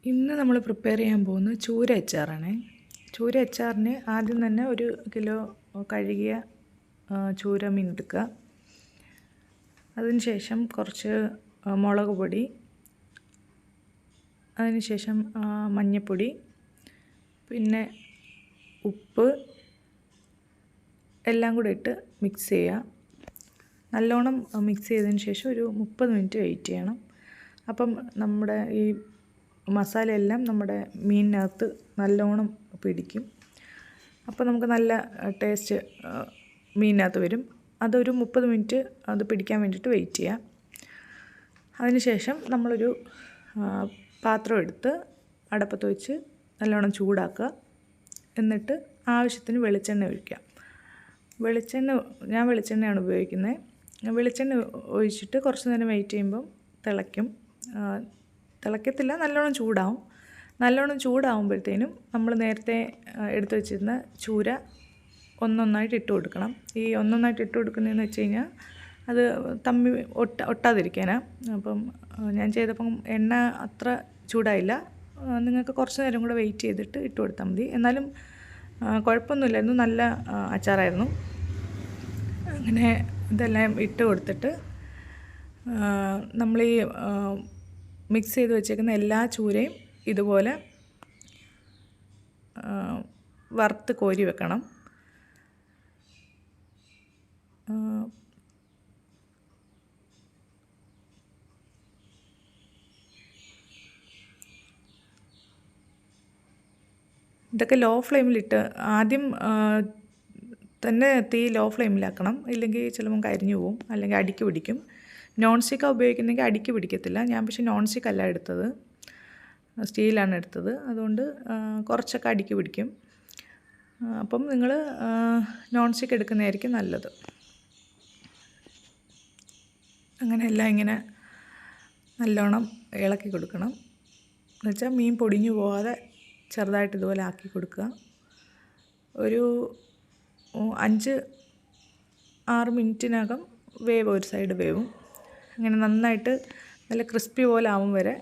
ഇന്ന് നമ്മൾ പ്രിപ്പയർ ചെയ്യാൻ പോകുന്നത് ചൂര അച്ചാറാണ്. ചൂര അച്ചാറിന് ആദ്യം തന്നെ 1 കിലോ കഴുകിയ ചൂര മീൻ എടുക്കുക. അതിനുശേഷം കുറച്ച് മുളക് പൊടി, അതിനുശേഷം മഞ്ഞൾപ്പൊടി, പിന്നെ ഉപ്പ് എല്ലാം കൂടെ ഇട്ട് മിക്സ് ചെയ്യുക. നല്ലോണം മിക്സ് ചെയ്തതിന് ശേഷം ഒരു 30 മിനിറ്റ് വെയിറ്റ് ചെയ്യണം. അപ്പം നമ്മുടെ ഈ മസാലയെല്ലാം നമ്മുടെ മീനിനകത്ത് നല്ലോണം പിടിക്കും. അപ്പോൾ നമുക്ക് നല്ല ടേസ്റ്റ് മീനിനകത്ത് വരും. അതൊരു 30 മിനിറ്റ് അത് പിടിക്കാൻ വേണ്ടിയിട്ട് വെയിറ്റ് ചെയ്യാം. അതിനുശേഷം നമ്മളൊരു പാത്രം എടുത്ത് അടപ്പത്ത് വെച്ച് നല്ലോണം ചൂടാക്കുക. എന്നിട്ട് ആവശ്യത്തിന് വെളിച്ചെണ്ണ ഒഴിക്കുക. ഞാൻ വെളിച്ചെണ്ണയാണ് ഉപയോഗിക്കുന്നത്. വെളിച്ചെണ്ണ ഒഴിച്ചിട്ട് കുറച്ച് നേരം വെയിറ്റ് ചെയ്യുമ്പം തിളക്കത്തില്ല, നല്ലോണം ചൂടാവും. നല്ലോണം ചൂടാവുമ്പോഴത്തേനും നമ്മൾ നേരത്തെ എടുത്തു വെച്ചിരുന്ന ചൂര ഒന്നൊന്നായിട്ട് ഇട്ട് കൊടുക്കണം. ഈ ഒന്നൊന്നായിട്ട് ഇട്ട് കൊടുക്കുന്നതെന്ന് വെച്ച് കഴിഞ്ഞാൽ അത് തമ്മി ഒട്ടാതിരിക്കാനാണ്. അപ്പം ഞാൻ ചെയ്തപ്പം എണ്ണ അത്ര ചൂടായില്ല. നിങ്ങൾക്ക് കുറച്ച് നേരം കൂടെ വെയിറ്റ് ചെയ്തിട്ട് ഇട്ട് കൊടുത്താൽ മതി. എന്നാലും കുഴപ്പമൊന്നുമില്ലായിരുന്നു, നല്ല അച്ചാറായിരുന്നു. അങ്ങനെ ഇതെല്ലാം ഇട്ട് കൊടുത്തിട്ട് നമ്മൾ ഈ മിക്സ് ചെയ്ത് വെച്ചേക്കുന്ന എല്ലാ ചൂരയും ഇതുപോലെ വറുത്ത് കോരി വെക്കണം. ഇതൊക്കെ ലോ ഫ്ലെയിമിലിട്ട് ആദ്യം തന്നെ തീ ലോ ഫ്ലെയിമിലാക്കണം. ഇല്ലെങ്കിൽ ചിലപ്പം കരിഞ്ഞു പോവും, അല്ലെങ്കിൽ അടിക്ക് പിടിക്കും. നോൺ സ്റ്റിക്കാണ് ഉപയോഗിക്കുന്നതെങ്കിൽ അടിക്ക് പിടിക്കത്തില്ല. ഞാൻ പക്ഷേ നോൺ സ്റ്റിക്കല്ല എടുത്തത്, സ്റ്റീലാണ് എടുത്തത്. അതുകൊണ്ട് കുറച്ചൊക്കെ അടിക്ക് പിടിക്കും. അപ്പം നിങ്ങൾ നോൺ സ്റ്റിക്ക് എടുക്കുന്നതായിരിക്കും നല്ലത്. അങ്ങനെ എല്ലാം ഇങ്ങനെ നല്ലോണം ഇളക്കി കൊടുക്കണം. എന്നുവെച്ചാൽ മീൻ പൊടിഞ്ഞു പോകാതെ ചെറുതായിട്ട് ഇതുപോലെ ആക്കി കൊടുക്കുക. ഒരു 5-6 മിനിറ്റിനകം ഒരു സൈഡ് വേവും. അങ്ങനെ നന്നായിട്ട് നല്ല ക്രിസ്പി പോലെ ആവും വരെ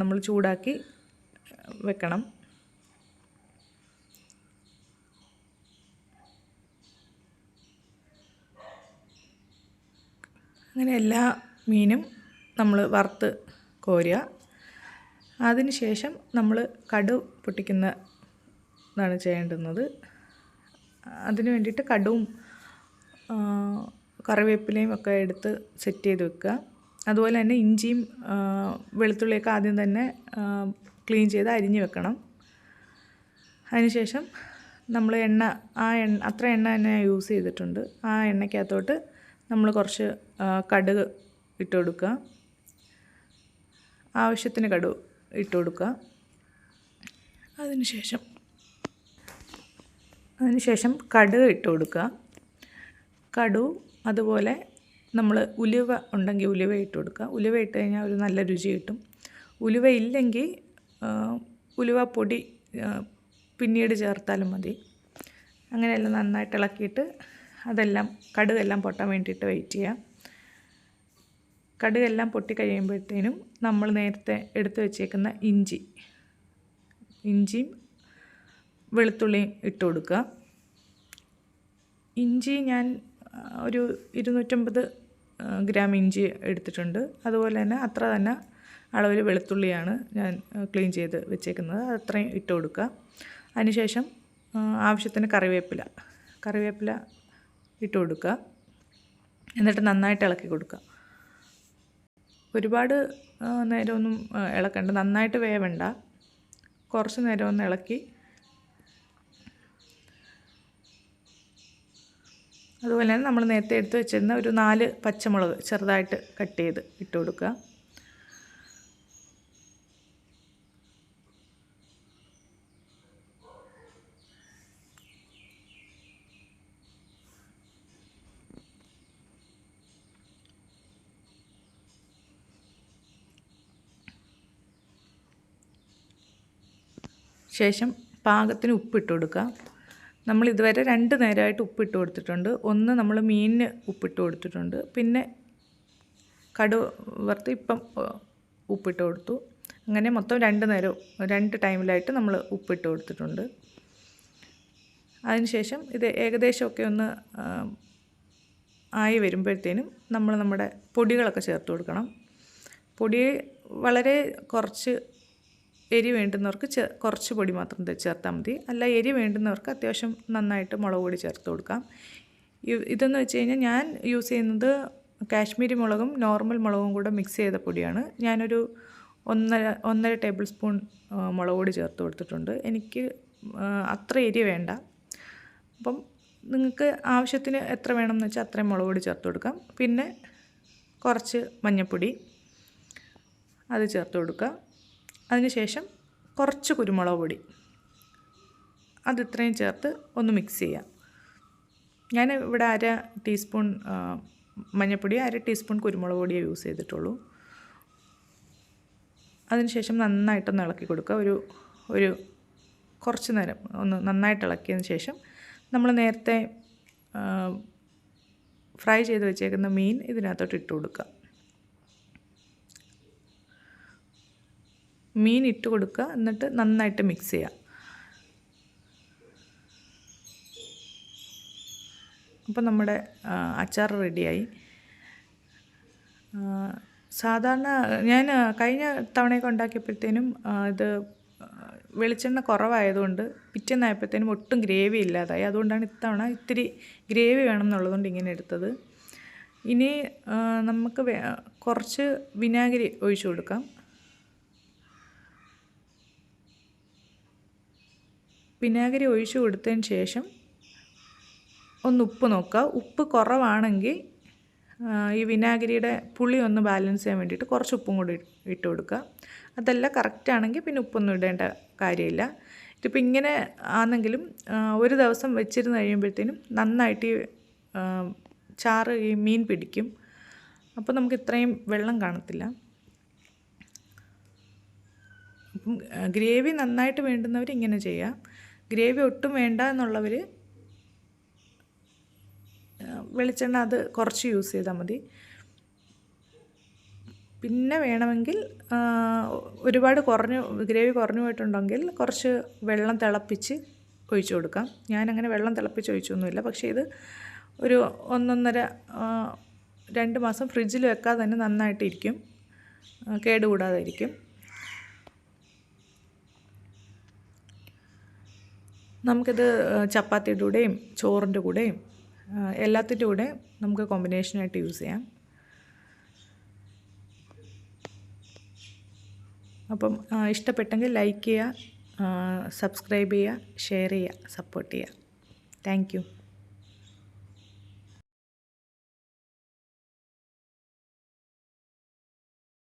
നമ്മൾ ചൂടാക്കി വെക്കണം. അങ്ങനെ എല്ലാ മീനും നമ്മൾ വറുത്ത് കോരുക. അതിന് ശേഷം നമ്മൾ കടുക് പൊട്ടിക്കുന്നതാണ് ചെയ്യേണ്ടുന്നത്. അതിന് വേണ്ടിയിട്ട് കടുവും കറിവേപ്പിലയും ഒക്കെ എടുത്ത് സെറ്റ് ചെയ്ത് വെക്കുക. അതുപോലെ തന്നെ ഇഞ്ചിയും വെളുത്തുള്ളിയൊക്കെ ആദ്യം തന്നെ ക്ലീൻ ചെയ്ത് അരിഞ്ഞ് വെക്കണം. അതിനുശേഷം നമ്മൾ അത്ര എണ്ണ തന്നെ യൂസ് ചെയ്തിട്ടുണ്ട്. ആ എണ്ണയ്ക്കകത്തോട്ട് നമ്മൾ കുറച്ച് കടുക് ഇട്ട് കൊടുക്കുക. ആവശ്യത്തിന് കടുക് ഇട്ട് കൊടുക്കുക. അതിനുശേഷം കടുക് ഇട്ട് കൊടുക്കുക. കടുക് അതുപോലെ നമ്മൾ ഉലുവ ഉണ്ടെങ്കിൽ ഉലുവ ഇട്ട് കൊടുക്കുക. ഉലുവ ഇട്ട് കഴിഞ്ഞാൽ ഒരു നല്ല രുചി കിട്ടും. ഉലുവ ഇല്ലെങ്കിൽ ഉലുവപ്പൊടി പിന്നീട് ചേർത്താലും മതി. അങ്ങനെയെല്ലാം നന്നായിട്ട് ഇളക്കിയിട്ട് കടുകെല്ലാം പൊട്ടാൻ വേണ്ടിയിട്ട് വെയിറ്റ് ചെയ്യാം. കടുകെല്ലാം പൊട്ടി കഴിയുമ്പോഴത്തേനും നമ്മൾ നേരത്തെ എടുത്ത് വെച്ചേക്കുന്ന ഇഞ്ചിയും വെളുത്തുള്ളിയും ഇട്ട് കൊടുക്കുക. ഇഞ്ചി ഞാൻ ഒരു 250 ഗ്രാം ഇഞ്ചി എടുത്തിട്ടുണ്ട്. അതുപോലെ തന്നെ അത്ര തന്നെ അളവിൽ വെളുത്തുള്ളിയാണ് ഞാൻ ക്ലീൻ ചെയ്ത് വെച്ചേക്കുന്നത്. അത്രയും ഇട്ട് കൊടുക്കുക. അതിനുശേഷം ആവശ്യത്തിന് കറിവേപ്പില ഇട്ട് കൊടുക്കുക. എന്നിട്ട് നന്നായിട്ട് ഇളക്കി കൊടുക്കുക. ഒരുപാട് നേരമൊന്നും ഇളക്കണ്ട, നന്നായിട്ട് വേവണ്ട. കുറച്ച് നേരം ഒന്ന് ഇളക്കി അതുപോലെ തന്നെ നമ്മൾ നേരത്തെ എടുത്ത് വെച്ചിരുന്ന ഒരു 4 പച്ചമുളക് ചെറുതായിട്ട് കട്ട് ചെയ്ത് ഇട്ട് കൊടുക്കുക. ശേഷം പാകത്തിന് ഉപ്പിട്ട് കൊടുക്കുക. നമ്മൾ ഇതുവരെ 2 നേരമായിട്ട് ഉപ്പിട്ട് കൊടുത്തിട്ടുണ്ട്. ഒന്ന് നമ്മൾ മീനിന് ഉപ്പിട്ട് കൊടുത്തിട്ടുണ്ട്, പിന്നെ കടുക് വറുത്ത് ഇപ്പം ഉപ്പിട്ട് കൊടുത്തു. അങ്ങനെ മൊത്തം 2 ടൈമിലായിട്ട് നമ്മൾ ഉപ്പിട്ട് കൊടുത്തിട്ടുണ്ട്. അതിനുശേഷം ഇത് ഏകദേശമൊക്കെ ഒന്ന് ആയി വരുമ്പോഴത്തേനും നമ്മൾ നമ്മുടെ പൊടികളൊക്കെ ചേർത്ത് കൊടുക്കണം. പൊടി വളരെ കുറച്ച് എരി വേണ്ടുന്നവർക്ക് കുറച്ച് പൊടി മാത്രം ചേർത്താൽ മതി. അല്ല എരി വേണ്ടുന്നവർക്ക് അത്യാവശ്യം നന്നായിട്ട് മുളക് പൊടി ചേർത്ത് കൊടുക്കാം. ഇതെന്ന് വെച്ച് കഴിഞ്ഞാൽ ഞാൻ യൂസ് ചെയ്യുന്നത് കാശ്മീരി മുളകും നോർമൽ മുളകും കൂടെ മിക്സ് ചെയ്ത പൊടിയാണ്. ഞാനൊരു 1.5 ടേബിൾ സ്പൂൺ മുളക് പൊടി ചേർത്ത് കൊടുത്തിട്ടുണ്ട്. എനിക്ക് അത്ര എരി വേണ്ട. അപ്പം നിങ്ങൾക്ക് ആവശ്യത്തിന് എത്ര വേണമെന്ന് വെച്ചാൽ അത്രയും മുളക് പൊടി ചേർത്ത് കൊടുക്കാം. പിന്നെ കുറച്ച് മഞ്ഞൾപ്പൊടി അത് ചേർത്ത് കൊടുക്കുക. അതിനുശേഷം കുറച്ച് കുരുമുളക് പൊടി അത് ഇത്രയും ചേർത്ത് ഒന്ന് മിക്സ് ചെയ്യാം. ഞാൻ ഇവിടെ 1/2 ടീസ്പൂൺ മഞ്ഞൾപ്പൊടി 1/2 ടീസ്പൂൺ കുരുമുളക് പൊടിയേ യൂസ് ചെയ്തിട്ടുള്ളൂ. അതിനുശേഷം നന്നായിട്ടൊന്ന് ഇളക്കി കൊടുക്കുക. ഒരു കുറച്ച് നേരം ഒന്ന് നന്നായിട്ട് ഇളക്കിയതിന് ശേഷം നമ്മൾ നേരത്തെ ഫ്രൈ ചെയ്ത് വെച്ചേക്കുന്ന മീൻ ഇതിനകത്തോട്ട് ഇട്ട് കൊടുക്കുക. മീൻ ഇട്ട് കൊടുക്കുക. എന്നിട്ട് നന്നായിട്ട് മിക്സ് ചെയ്യുക. അപ്പോൾ നമ്മുടെ അച്ചാർ റെഡിയായി. സാധാരണ ഞാൻ കഴിഞ്ഞ തവണയൊക്കെ ഉണ്ടാക്കിയപ്പോഴത്തേനും ഇത് വെളിച്ചെണ്ണ കുറവായതുകൊണ്ട് പിറ്റേന്നായപ്പോഴത്തേനും ഒട്ടും ഗ്രേവി ഇല്ലാതായി. അതുകൊണ്ടാണ് ഇത്തവണ ഇത്തിരി ഗ്രേവി വേണം എന്നുള്ളതുകൊണ്ട് ഇങ്ങനെ എടുത്തത്. ഇനി നമുക്ക് കുറച്ച് വിനാഗിരി ഒഴിച്ചു കൊടുക്കാം. വിനാഗിരി ഒഴിച്ചു കൊടുത്തതിന് ശേഷം ഒന്ന് ഉപ്പ് നോക്കുക. ഉപ്പ് കുറവാണെങ്കിൽ ഈ വിനാഗിരിയുടെ പുളി ഒന്ന് ബാലൻസ് ചെയ്യാൻ വേണ്ടിയിട്ട് കുറച്ച് ഉപ്പും കൂടി ഇട്ട് കൊടുക്കുക. അതല്ല കറക്റ്റ് ആണെങ്കിൽ പിന്നെ ഉപ്പൊന്നും ഇടേണ്ട കാര്യമില്ല. ഇതിപ്പോൾ ഇങ്ങനെ ആണെങ്കിലും ഒരു ദിവസം വെച്ചിരുന്ന് കഴിയുമ്പോഴത്തേനും നന്നായിട്ട് ഈ ചാറ് ഈ മീൻ പിടിക്കും. അപ്പോൾ നമുക്ക് ഇത്രയും വെള്ളം കാണത്തില്ല. അപ്പം ഗ്രേവി നന്നായിട്ട് വേണ്ടുന്നവർ ഇങ്ങനെ ചെയ്യാം. ഗ്രേവി ഒട്ടും വേണ്ട എന്നുള്ളവർ വെളിച്ചെണ്ണ അത് കുറച്ച് യൂസ് ചെയ്താൽ മതി. പിന്നെ വേണമെങ്കിൽ ഒരുപാട് ഗ്രേവി കുറഞ്ഞു പോയിട്ടുണ്ടെങ്കിൽ കുറച്ച് വെള്ളം തിളപ്പിച്ച് ഒഴിച്ചു കൊടുക്കാം. ഞാനങ്ങനെ വെള്ളം തിളപ്പിച്ച് ഒഴിച്ചൊന്നുമില്ല. പക്ഷേ ഇത് ഒരു 1.5-2 മാസം ഫ്രിഡ്ജിൽ വെക്കാതെ തന്നെ നന്നായിട്ടിരിക്കും, കേടുകൂടാതെ ഇരിക്കും. നമുക്കിത് ചപ്പാത്തിയുടെ കൂടെയും ചോറിൻ്റെ കൂടെയും എല്ലാത്തിൻ്റെ കൂടെ നമുക്ക് കോമ്പിനേഷനായിട്ട് യൂസ് ചെയ്യാം. അപ്പം ഇഷ്ടപ്പെട്ടെങ്കിൽ ലൈക്ക് ചെയ്യുക, സബ്സ്ക്രൈബ് ചെയ്യുക, ഷെയർ ചെയ്യുക, സപ്പോർട്ട് ചെയ്യുക. Thank you.